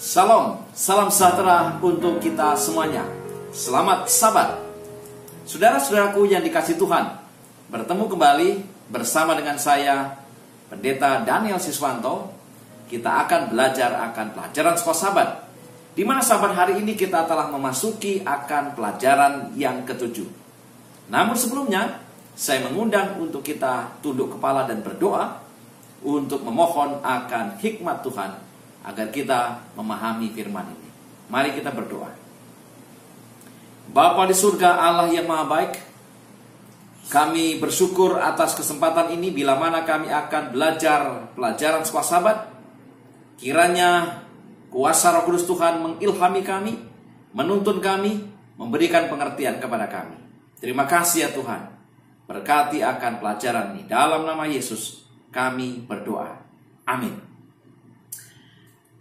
Salam, salam sejahtera untuk kita semuanya. Selamat Sabat. Saudara-saudaraku yang dikasihi Tuhan, bertemu kembali bersama dengan saya, Pendeta Daniel Siswanto. Kita akan belajar akan pelajaran sekolah Sabat, di mana Sabat hari ini kita telah memasuki akan pelajaran yang ketujuh. Namun sebelumnya, saya mengundang untuk kita tunduk kepala dan berdoa untuk memohon akan hikmat Tuhan agar kita memahami firman ini. Mari kita berdoa. Bapa di surga, Allah yang maha baik, kami bersyukur atas kesempatan ini bila mana kami akan belajar pelajaran sekolah Sabat. Kiranya kuasa Roh Kudus Tuhan mengilhami kami, menuntun kami, memberikan pengertian kepada kami. Terima kasih ya Tuhan. Berkati akan pelajaran ini. Dalam nama Yesus kami berdoa. Amin.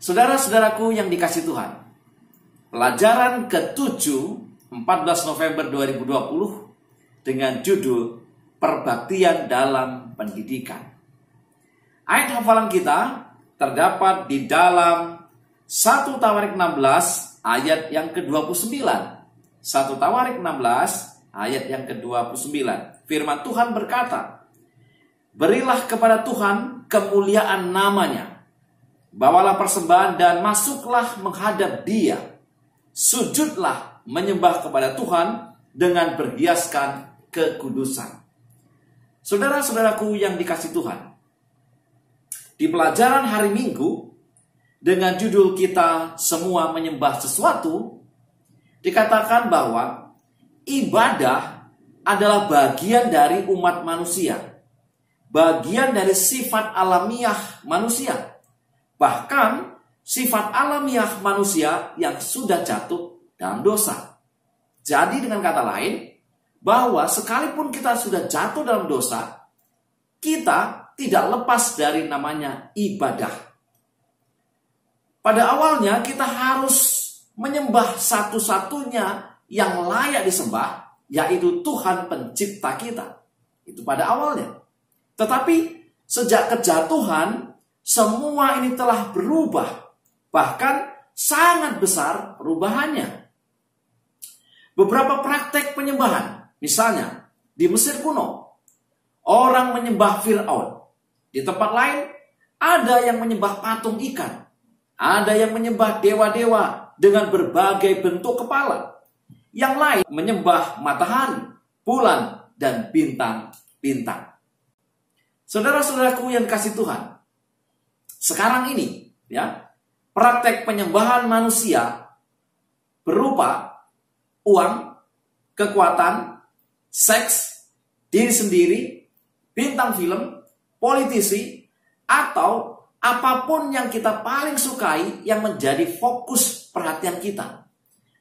Saudara-saudaraku yang dikasihi Tuhan, pelajaran ke-7 14 November 2020 dengan judul Perbaktian dalam Pendidikan. Ayat hafalan kita terdapat di dalam 1 Tawarik 16 ayat yang ke-29. 1 Tawarik 16 ayat yang ke-29. Firman Tuhan berkata, "Berilah kepada Tuhan kemuliaan namanya. Bawalah persembahan dan masuklah menghadap Dia. Sujudlah menyembah kepada Tuhan dengan berhiaskan kekudusan." Saudara-saudaraku yang dikasihi Tuhan, di pelajaran hari Minggu dengan judul kita semua menyembah sesuatu, dikatakan bahwa ibadah adalah bagian dari umat manusia, bagian dari sifat alamiah manusia. Bahkan sifat alamiah manusia yang sudah jatuh dalam dosa. Jadi dengan kata lain, bahwa sekalipun kita sudah jatuh dalam dosa, kita tidak lepas dari namanya ibadah. Pada awalnya kita harus menyembah satu-satunya yang layak disembah, yaitu Tuhan pencipta kita. Itu pada awalnya. Tetapi sejak kejatuhan, semua ini telah berubah, bahkan sangat besar perubahannya. Beberapa praktek penyembahan, misalnya di Mesir kuno, orang menyembah Fir'aun. Di tempat lain, ada yang menyembah patung ikan, ada yang menyembah dewa-dewa dengan berbagai bentuk kepala, yang lain menyembah matahari, bulan, dan bintang-bintang. Saudara-saudaraku yang kasih Tuhan, sekarang ini, ya, praktek penyembahan manusia berupa uang, kekuatan, seks, diri sendiri, bintang film, politisi, atau apapun yang kita paling sukai yang menjadi fokus perhatian kita.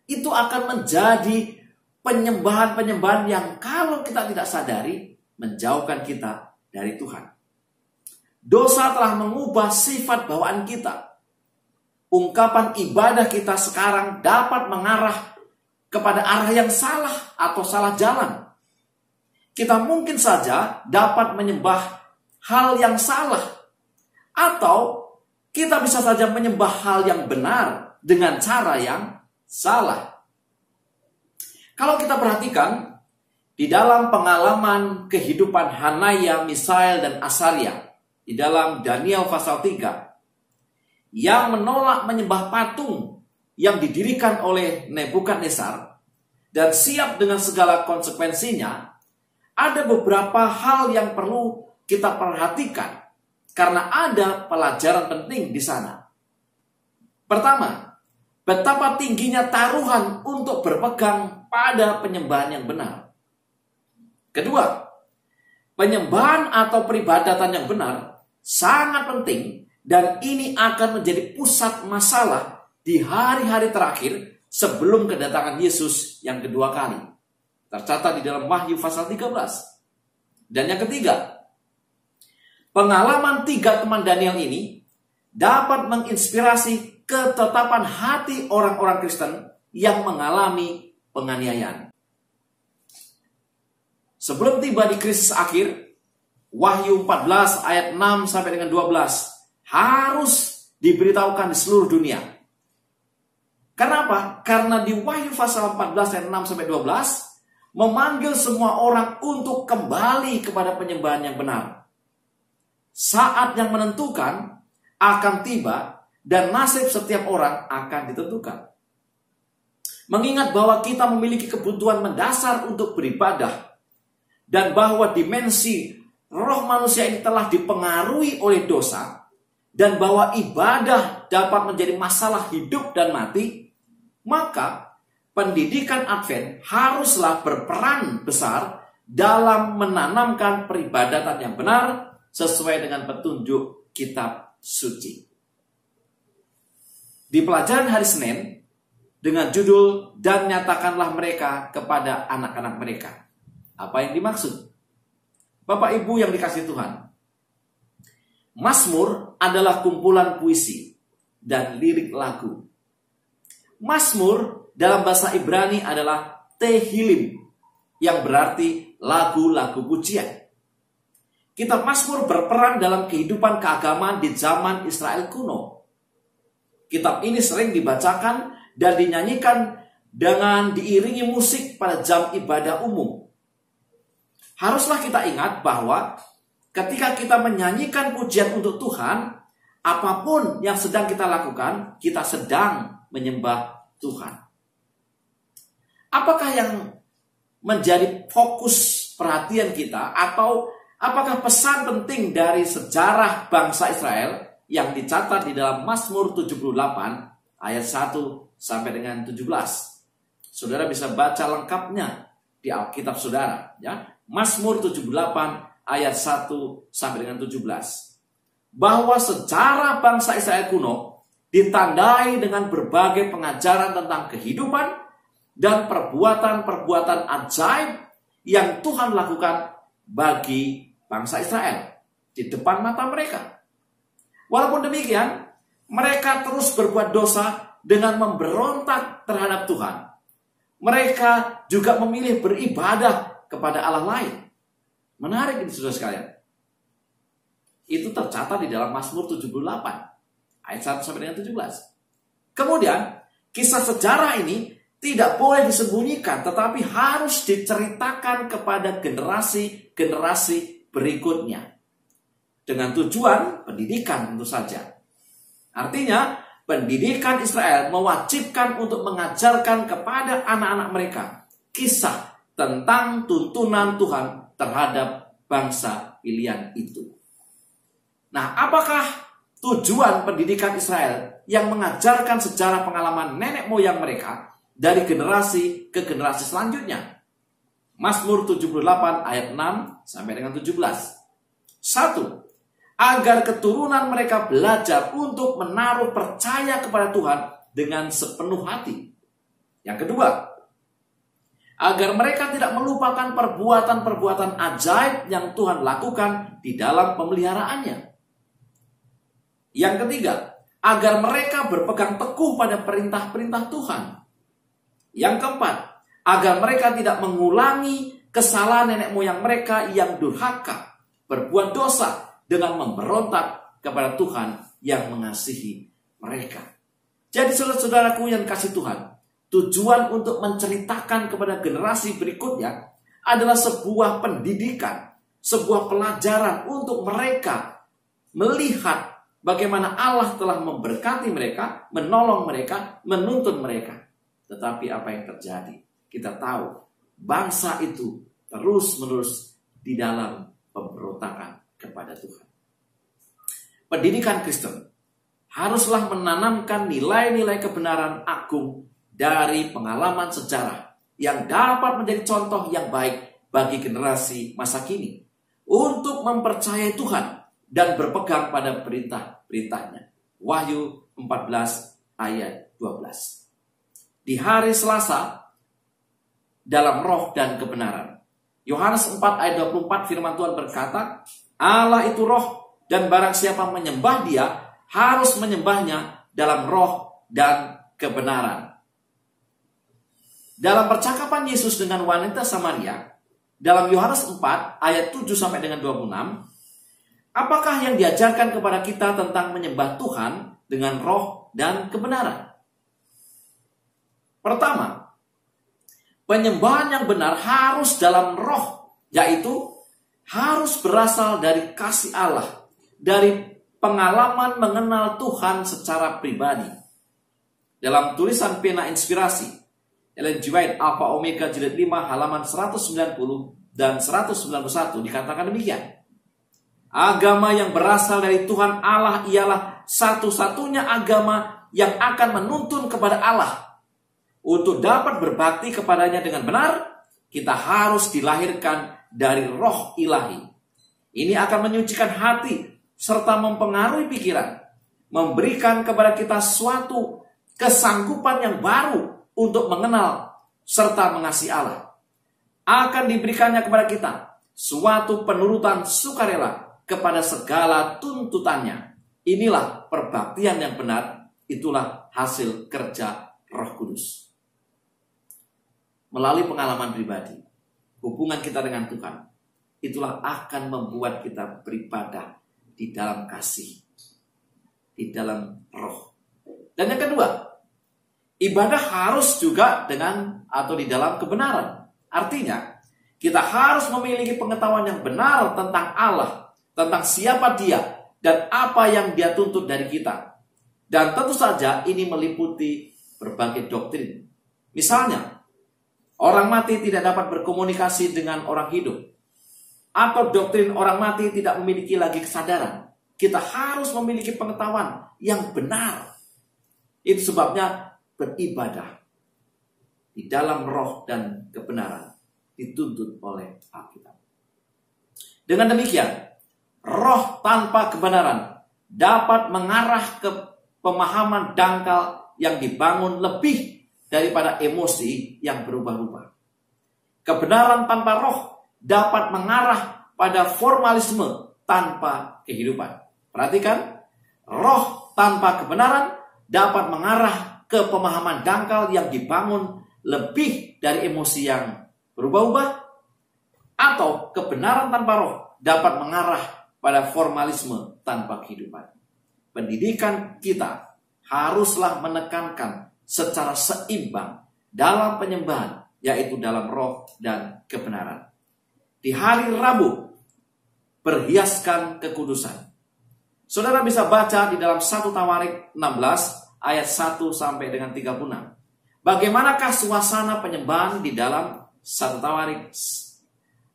Itu akan menjadi penyembahan-penyembahan yang kalau kita tidak sadari menjauhkan kita dari Tuhan. Dosa telah mengubah sifat bawaan kita. Ungkapan ibadah kita sekarang dapat mengarah kepada arah yang salah atau salah jalan. Kita mungkin saja dapat menyembah hal yang salah, atau kita bisa saja menyembah hal yang benar dengan cara yang salah. Kalau kita perhatikan di dalam pengalaman kehidupan Hanaya, Misael, dan Asaria, di dalam Daniel pasal 3, yang menolak menyembah patung yang didirikan oleh Nebukadnezar dan siap dengan segala konsekuensinya, ada beberapa hal yang perlu kita perhatikan karena ada pelajaran penting di sana. Pertama, betapa tingginya taruhan untuk berpegang pada penyembahan yang benar. Kedua, penyembahan atau peribadatan yang benar sangat penting, dan ini akan menjadi pusat masalah di hari-hari terakhir sebelum kedatangan Yesus yang kedua kali. Tercatat di dalam Wahyu pasal 13. Dan yang ketiga, pengalaman 3 teman Daniel ini dapat menginspirasi ketetapan hati orang-orang Kristen yang mengalami penganiayaan. Sebelum tiba di krisis akhir, Wahyu 14 ayat 6 sampai dengan 12 harus diberitahukan di seluruh dunia. Kenapa? Karena di Wahyu pasal 14 ayat 6 sampai 12 memanggil semua orang untuk kembali kepada penyembahan yang benar. Saat yang menentukan akan tiba dan nasib setiap orang akan ditentukan. Mengingat bahwa kita memiliki kebutuhan mendasar untuk beribadah dan bahwa dimensi roh manusia ini telah dipengaruhi oleh dosa dan bahwa ibadah dapat menjadi masalah hidup dan mati, maka pendidikan Advent haruslah berperan besar dalam menanamkan peribadatan yang benar sesuai dengan petunjuk kitab suci. Di pelajaran hari Senin dengan judul "Dan nyatakanlah mereka kepada anak-anak mereka." Apa yang dimaksud? Bapak Ibu yang dikasihi Tuhan, Mazmur adalah kumpulan puisi dan lirik lagu. Mazmur dalam bahasa Ibrani adalah Tehillim, yang berarti lagu-lagu pujian. Kitab Mazmur berperan dalam kehidupan keagamaan di zaman Israel kuno. Kitab ini sering dibacakan dan dinyanyikan dengan diiringi musik pada jam ibadah umum. Haruslah kita ingat bahwa ketika kita menyanyikan pujian untuk Tuhan, apapun yang sedang kita lakukan, kita sedang menyembah Tuhan. Apakah yang menjadi fokus perhatian kita, atau apakah pesan penting dari sejarah bangsa Israel yang dicatat di dalam Mazmur 78 ayat 1 sampai dengan 17? Saudara bisa baca lengkapnya di Alkitab saudara, ya. Mazmur 78 ayat 1 sampai dengan 17. Bahwa sejarah bangsa Israel kuno ditandai dengan berbagai pengajaran tentang kehidupan dan perbuatan-perbuatan ajaib yang Tuhan lakukan bagi bangsa Israel di depan mata mereka. Walaupun demikian, mereka terus berbuat dosa dengan memberontak terhadap Tuhan. Mereka juga memilih beribadah kepada Allah lain. Menarik ini saudara sekalian. Itu tercatat di dalam Mazmur 78 ayat 1 sampai dengan 17. Kemudian, kisah sejarah ini tidak boleh disembunyikan, tetapi harus diceritakan kepada generasi-generasi berikutnya. Dengan tujuan pendidikan tentu saja. Artinya, pendidikan Israel mewajibkan untuk mengajarkan kepada anak-anak mereka kisah tentang tuntunan Tuhan terhadap bangsa pilihan itu. Nah, apakah tujuan pendidikan Israel yang mengajarkan sejarah pengalaman nenek moyang mereka dari generasi ke generasi selanjutnya? Mazmur 78 ayat 6 sampai dengan 17. 1. Agar keturunan mereka belajar untuk menaruh percaya kepada Tuhan dengan sepenuh hati. Yang kedua, agar mereka tidak melupakan perbuatan-perbuatan ajaib yang Tuhan lakukan di dalam pemeliharaannya. Yang ketiga, agar mereka berpegang teguh pada perintah-perintah Tuhan. Yang keempat, agar mereka tidak mengulangi kesalahan nenek moyang mereka yang durhaka, berbuat dosa, dengan memberontak kepada Tuhan yang mengasihi mereka. Jadi saudara-saudaraku yang kasih Tuhan, tujuan untuk menceritakan kepada generasi berikutnya adalah sebuah pendidikan, sebuah pelajaran untuk mereka melihat bagaimana Allah telah memberkati mereka, menolong mereka, menuntun mereka. Tetapi apa yang terjadi? Kita tahu bangsa itu terus-menerus di dalam pemberontakan kepada Tuhan. Pendidikan Kristen haruslah menanamkan nilai-nilai kebenaran agung dari pengalaman sejarah yang dapat menjadi contoh yang baik bagi generasi masa kini untuk mempercayai Tuhan dan berpegang pada perintah-perintahnya. Wahyu 14 ayat 12. Di hari Selasa dalam roh dan kebenaran. Yohanes 4 ayat 24 firman Tuhan berkata, Allah itu roh, dan barang siapa menyembah dia harus menyembahnya dalam roh dan kebenaran. Dalam percakapan Yesus dengan wanita Samaria dalam Yohanes 4 ayat 7 sampai dengan 26, apakah yang diajarkan kepada kita tentang menyembah Tuhan dengan roh dan kebenaran? Pertama, penyembahan yang benar harus dalam roh, yaitu harus berasal dari kasih Allah, dari pengalaman mengenal Tuhan secara pribadi. Dalam tulisan pena inspirasi Ellen G. White Alpha Omega jilid 5 halaman 190 dan 191 dikatakan demikian. Agama yang berasal dari Tuhan Allah ialah satu-satunya agama yang akan menuntun kepada Allah. Untuk dapat berbakti kepadanya dengan benar, kita harus dilahirkan dari roh ilahi. Ini akan menyucikan hati serta mempengaruhi pikiran, memberikan kepada kita suatu kesanggupan yang baru untuk mengenal serta mengasihi Allah. Akan diberikannya kepada kita suatu penurutan sukarela kepada segala tuntutannya. Inilah perbaktian yang benar, itulah hasil kerja Roh Kudus. Melalui pengalaman pribadi, hubungan kita dengan Tuhan, itulah akan membuat kita beribadah di dalam kasih, di dalam roh. Dan yang kedua, ibadah harus juga dengan atau di dalam kebenaran. Artinya, kita harus memiliki pengetahuan yang benar tentang Allah, tentang siapa Dia, dan apa yang Dia tuntut dari kita. Dan tentu saja ini meliputi berbagai doktrin. Misalnya, orang mati tidak dapat berkomunikasi dengan orang hidup. Atau doktrin orang mati tidak memiliki lagi kesadaran. Kita harus memiliki pengetahuan yang benar. Itu sebabnya beribadah di dalam roh dan kebenaran dituntut oleh Alkitab. Dengan demikian, roh tanpa kebenaran dapat mengarah ke pemahaman dangkal yang dibangun lebih daripada emosi yang berubah-ubah. Kebenaran tanpa roh dapat mengarah pada formalisme tanpa kehidupan. Perhatikan, roh tanpa kebenaran dapat mengarah ke pemahaman dangkal yang dibangun lebih dari emosi yang berubah-ubah, atau kebenaran tanpa roh dapat mengarah pada formalisme tanpa kehidupan. Pendidikan kita haruslah menekankan secara seimbang dalam penyembahan, yaitu dalam roh dan kebenaran. Di hari Rabu, berhiaskan kekudusan. Saudara bisa baca di dalam 1 Tawarik 16 ayat 1 sampai dengan 36. Bagaimanakah suasana penyembahan di dalam 1 Tawarik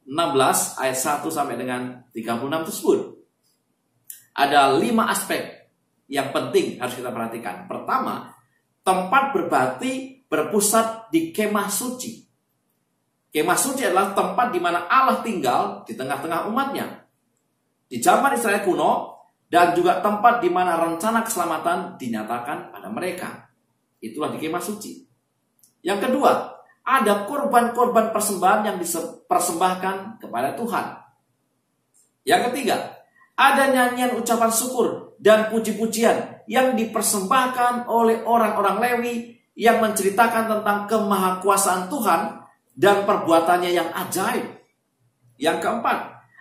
16 ayat 1 sampai dengan 36 tersebut? Ada 5 aspek yang penting harus kita perhatikan. Pertama, tempat berbakti berpusat di kemah suci. Kemah suci adalah tempat di mana Allah tinggal di tengah-tengah umatnya. Di zaman Israel kuno, dan juga tempat di mana rencana keselamatan dinyatakan pada mereka. Itulah di kemah suci. Yang kedua, ada korban-korban persembahan yang dipersembahkan kepada Tuhan. Yang ketiga, ada nyanyian ucapan syukur dan puji-pujian yang dipersembahkan oleh orang-orang Lewi yang menceritakan tentang kemahakuasaan Tuhan dan perbuatannya yang ajaib. Yang keempat,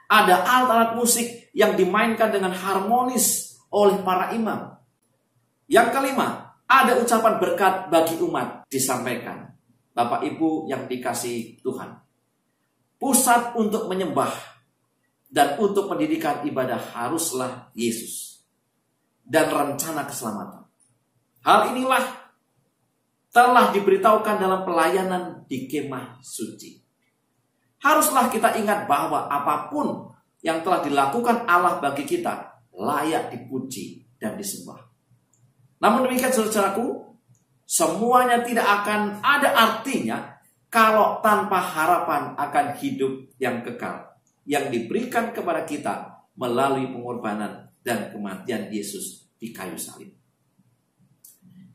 ada alat-alat musik yang dimainkan dengan harmonis oleh para imam. Yang kelima, ada ucapan berkat bagi umat disampaikan. Bapak Ibu yang dikasihi Tuhan, pusat untuk menyembah dan untuk pendidikan ibadah haruslah Yesus dan rencana keselamatan. Hal inilah telah diberitahukan dalam pelayanan di kemah suci. Haruslah kita ingat bahwa apapun yang telah dilakukan Allah bagi kita layak dipuji dan disembah. Namun demikian saudaraku, semuanya tidak akan ada artinya kalau tanpa harapan akan hidup yang kekal yang diberikan kepada kita melalui pengorbanan dan kematian Yesus di kayu salib.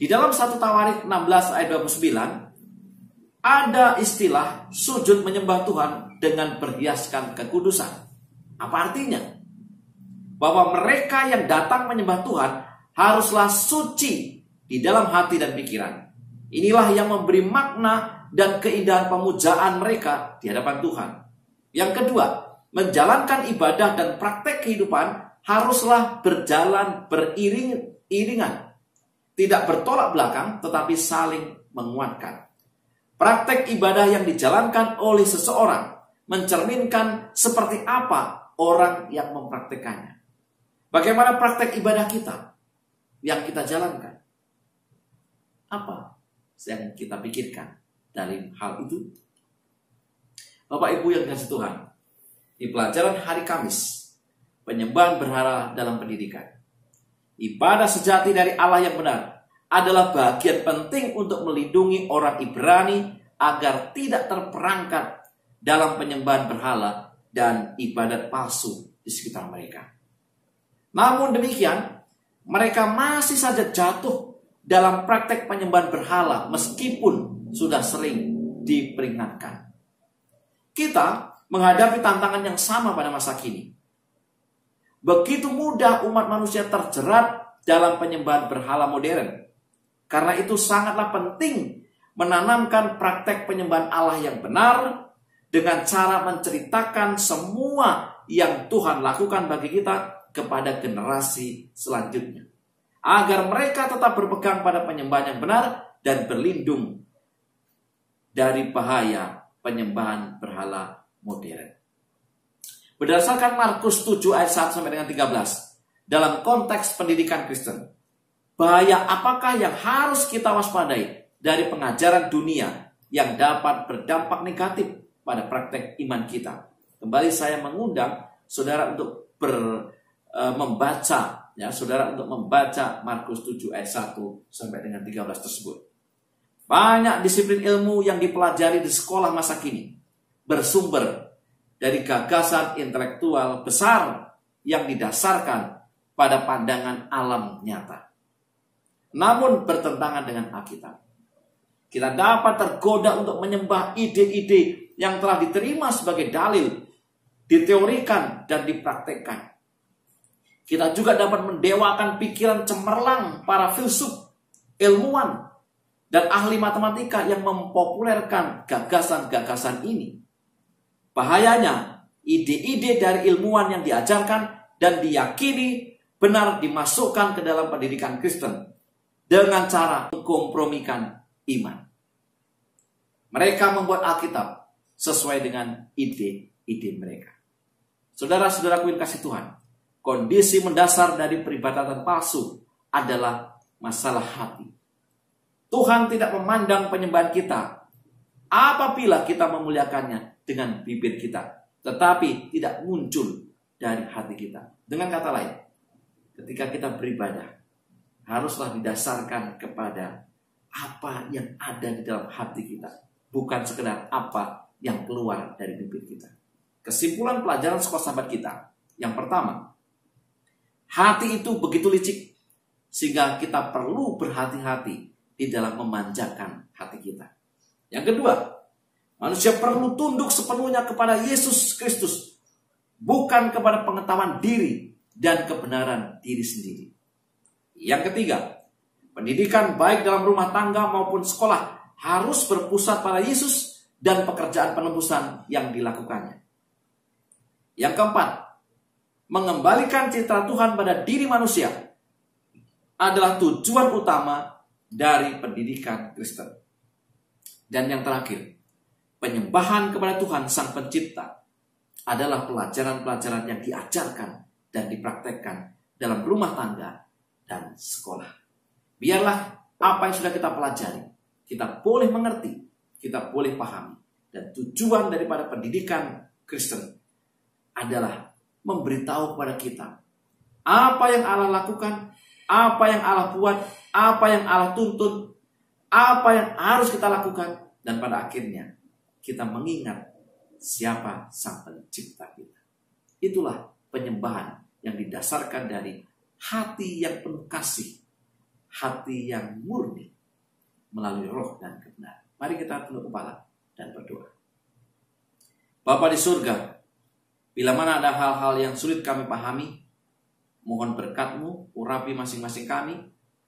Di dalam 1 Tawarik 16 ayat 29 ada istilah sujud menyembah Tuhan dengan berhiaskan kekudusan. Apa artinya? Bahwa mereka yang datang menyembah Tuhan haruslah suci di dalam hati dan pikiran. Inilah yang memberi makna dan keindahan pemujaan mereka di hadapan Tuhan. Yang kedua, menjalankan ibadah dan praktek kehidupan haruslah berjalan beriringan. Tidak bertolak belakang, tetapi saling menguatkan. Praktek ibadah yang dijalankan oleh seseorang mencerminkan seperti apa orang yang mempraktekannya. Bagaimana praktek ibadah kita yang kita jalankan? Apa yang kita pikirkan dari hal itu? Bapak Ibu yang dikasihi Tuhan, di pelajaran hari Kamis, penyembahan berhala dalam pendidikan. Ibadah sejati dari Allah yang benar adalah bagian penting untuk melindungi orang Ibrani agar tidak terperangkap dalam penyembahan berhala dan ibadat palsu di sekitar mereka. Namun demikian, mereka masih saja jatuh dalam praktek penyembahan berhala meskipun sudah sering diperingatkan. Kita menghadapi tantangan yang sama pada masa kini. Begitu mudah umat manusia terjerat dalam penyembahan berhala modern. Karena itu sangatlah penting menanamkan praktek penyembahan Allah yang benar dengan cara menceritakan semua yang Tuhan lakukan bagi kita kepada generasi selanjutnya. Agar mereka tetap berpegang pada penyembahan yang benar dan berlindung dari bahaya penyembahan berhala modern. Berdasarkan Markus 7 ayat 1 sampai dengan 13, dalam konteks pendidikan Kristen, bahaya apakah yang harus kita waspadai dari pengajaran dunia yang dapat berdampak negatif pada praktek iman kita? Kembali saya mengundang saudara untuk membaca Markus 7 ayat 1 sampai dengan 13 tersebut. Banyak disiplin ilmu yang dipelajari di sekolah masa kini bersumber dari gagasan intelektual besar yang didasarkan pada pandangan alam nyata, namun bertentangan dengan Alkitab. Kita dapat tergoda untuk menyembah ide-ide yang telah diterima sebagai dalil, diteorikan dan dipraktekkan. Kita juga dapat mendewakan pikiran cemerlang para filsuf, ilmuwan, dan ahli matematika yang mempopulerkan gagasan-gagasan ini. Bahayanya, ide-ide dari ilmuwan yang diajarkan dan diyakini benar dimasukkan ke dalam pendidikan Kristen dengan cara mengkompromikan iman. Mereka membuat Alkitab sesuai dengan ide-ide mereka. Saudara-saudaraku yang kasih Tuhan, kondisi mendasar dari peribadatan palsu adalah masalah hati. Tuhan tidak memandang penyembahan kita apabila kita memuliakannya dengan bibir kita, tetapi tidak muncul dari hati kita. Dengan kata lain, ketika kita beribadah, haruslah didasarkan kepada apa yang ada di dalam hati kita, bukan sekedar apa yang keluar dari bibir kita. Kesimpulan pelajaran sekolah sahabat kita, yang pertama, hati itu begitu licik sehingga kita perlu berhati-hati di dalam memanjakan hati kita. Yang kedua, manusia perlu tunduk sepenuhnya kepada Yesus Kristus, bukan kepada pengetahuan diri dan kebenaran diri sendiri. Yang ketiga, pendidikan baik dalam rumah tangga maupun sekolah harus berpusat pada Yesus dan pekerjaan penebusan yang dilakukannya. Yang keempat, mengembalikan citra Tuhan pada diri manusia adalah tujuan utama dari pendidikan Kristen. Dan yang terakhir, penyembahan kepada Tuhan Sang Pencipta adalah pelajaran-pelajaran yang diajarkan dan dipraktekkan dalam rumah tangga dan sekolah. Biarlah apa yang sudah kita pelajari, kita boleh mengerti, kita boleh pahami. Dan tujuan daripada pendidikan Kristen adalah memberitahu kepada kita apa yang Allah lakukan, apa yang Allah buat, apa yang Allah tuntun, apa yang harus kita lakukan, dan pada akhirnya kita mengingat siapa Sang Pencipta kita. Itulah penyembahan yang didasarkan dari hati yang penuh kasih, hati yang murni melalui roh dan kebenaran. Mari kita tunduk kepala dan berdoa. Bapa di surga, bila mana ada hal-hal yang sulit kami pahami, mohon berkat-Mu, urapi masing-masing kami,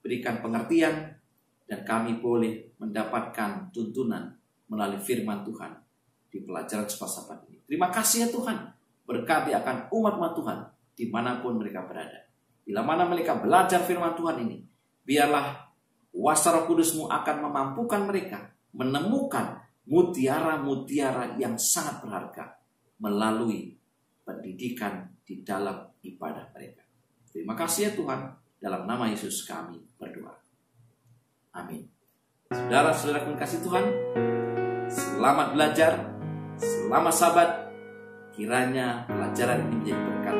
berikan pengertian, dan kami boleh mendapatkan tuntunan melalui firman Tuhan di pelajaran sekolah sahabat ini. Terima kasih ya Tuhan, berkati akan umat-umat Tuhan dimanapun mereka berada. Bila mana mereka belajar firman Tuhan ini, biarlah kuasa Roh Kudus-Mu akan memampukan mereka menemukan mutiara-mutiara yang sangat berharga melalui pendidikan di dalam ibadah mereka. Terima kasih ya Tuhan, dalam nama Yesus kami berdoa. Amin. Saudara-saudara yang kasih Tuhan, selamat belajar, selamat sabat. Kiranya pelajaran ini menjadi berkat